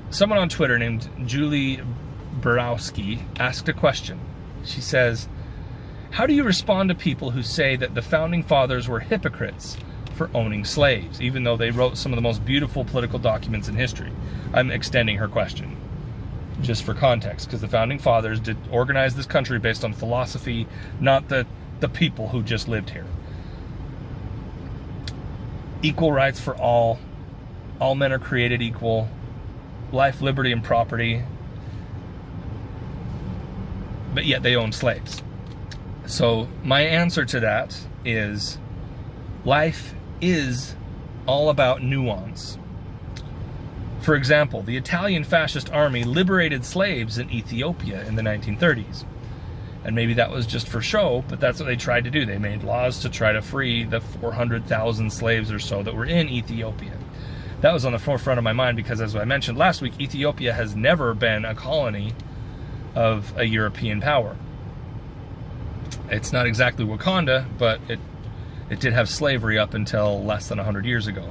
someone on Twitter named Julie Borowski asked a question. She says, how do you respond to people who say that the Founding Fathers were hypocrites for owning slaves, even though they wrote some of the most beautiful political documents in history? I'm extending her question just for context, because the Founding Fathers did organize this country based on philosophy, not the people who just lived here. Equal rights for all men are created equal, life, liberty, and property, but yet they own slaves. So my answer to that is life is all about nuance. For example, the Italian fascist army liberated slaves in Ethiopia in the 1930s. And maybe that was just for show, but that's what they tried to do. They made laws to try to free the 400,000 slaves or so that were in Ethiopia. That was on the forefront of my mind because, as I mentioned last week, Ethiopia has never been a colony of a European power. It's not exactly Wakanda, but it did have slavery up until less than 100 years ago.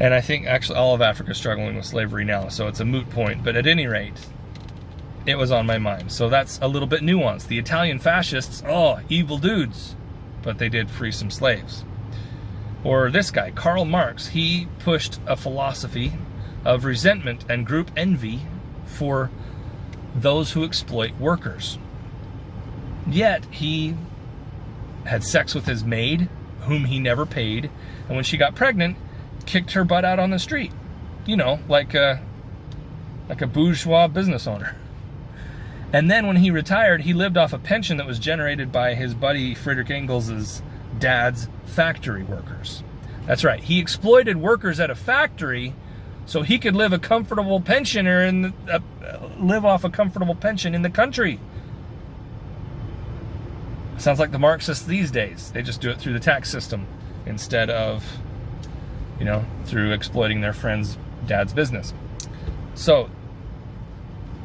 And I think actually all of Africa is struggling with slavery now, so it's a moot point. But at any rate, it was on my mind. So that's a little bit nuanced. The Italian fascists, oh, evil dudes, but they did free some slaves. Or this guy, Karl Marx, he pushed a philosophy of resentment and group envy for those who exploit workers. Yet he had sex with his maid, whom he never paid, and when she got pregnant, kicked her butt out on the street. You know, like a bourgeois business owner. And then when he retired, he lived off a pension that was generated by his buddy Friedrich Engels' dad's factory workers. That's right. He exploited workers at a factory so he could live a comfortable pensioner and live off a comfortable pension in the country. Sounds like the Marxists these days. They just do it through the tax system instead of, you know, through exploiting their friend's dad's business. So,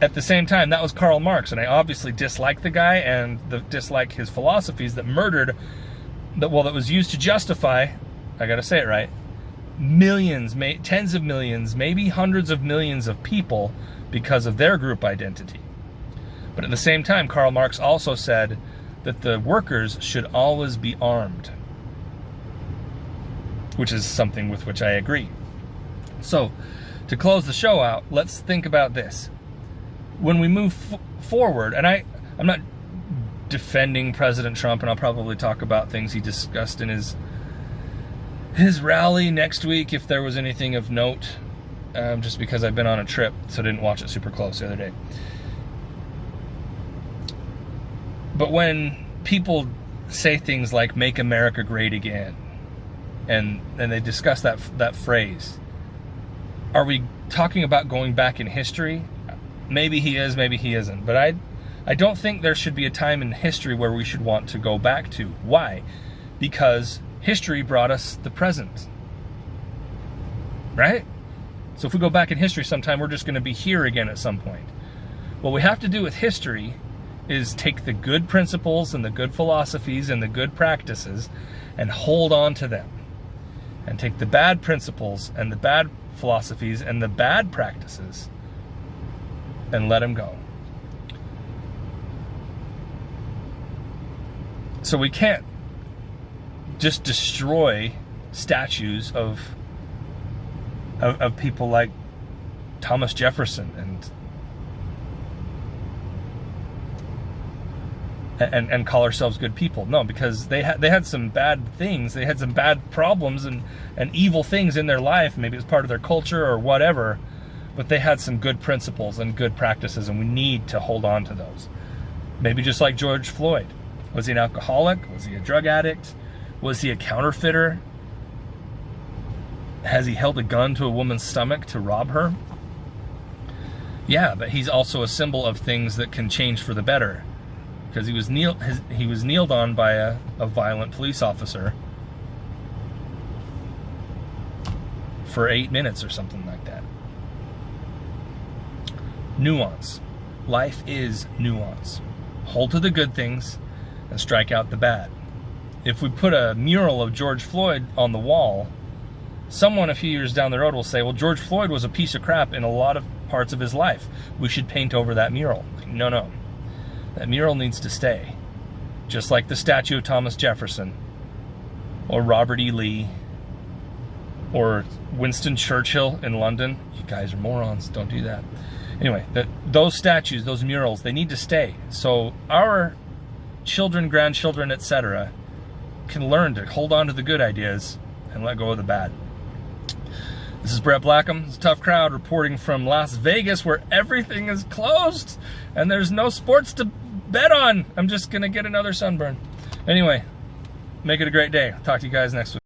at the same time, that was Karl Marx, and I obviously dislike the guy and dislike his philosophies that that was used to justify, I gotta say it right, millions, tens of millions, maybe hundreds of millions of people because of their group identity. But at the same time, Karl Marx also said that the workers should always be armed, which is something with which I agree. So, to close the show out, let's think about this. When we move forward, and I'm not defending President Trump, and I'll probably talk about things he discussed in his rally next week if there was anything of note, just because I've been on a trip, so I didn't watch it super close the other day. But when people say things like "Make America Great Again," and they discuss that phrase, are we talking about going back in history? Maybe he is, maybe he isn't. But I don't think there should be a time in history where we should want to go back to. Why? Because history brought us the present. Right? So if we go back in history sometime, we're just going to be here again at some point. What we have to do with history is take the good principles and the good philosophies and the good practices and hold on to them. And take the bad principles and the bad philosophies and the bad practices and let them go. So we can't just destroy statues of people like Thomas Jefferson and call ourselves good people. No, because they had some bad things. They had some bad problems and evil things in their life. Maybe it was part of their culture or whatever. But they had some good principles and good practices, and we need to hold on to those. Maybe just like George Floyd. Was he an alcoholic? Was he a drug addict? Was he a counterfeiter? Has he held a gun to a woman's stomach to rob her? Yeah, but he's also a symbol of things that can change for the better. Because he was kneeled on by a violent police officer for 8 minutes or something like that. Nuance. Life is nuance. Hold to the good things and strike out the bad. If we put a mural of George Floyd on the wall, Someone a few years down the road will say, well, George Floyd was a piece of crap in a lot of parts of his life. We should paint over that mural. No, no. That mural needs to stay. Just like the statue of Thomas Jefferson, or Robert E. Lee, or Winston Churchill in London. You guys are morons. Don't do that. Anyway, those statues, those murals, they need to stay. So our children, grandchildren, etc. can learn to hold on to the good ideas and let go of the bad. This is Brett Blackham. It's a Tough Crowd reporting from Las Vegas, where everything is closed and there's no sports to bet on. I'm just going to get another sunburn. Anyway, make it a great day. I'll talk to you guys next week.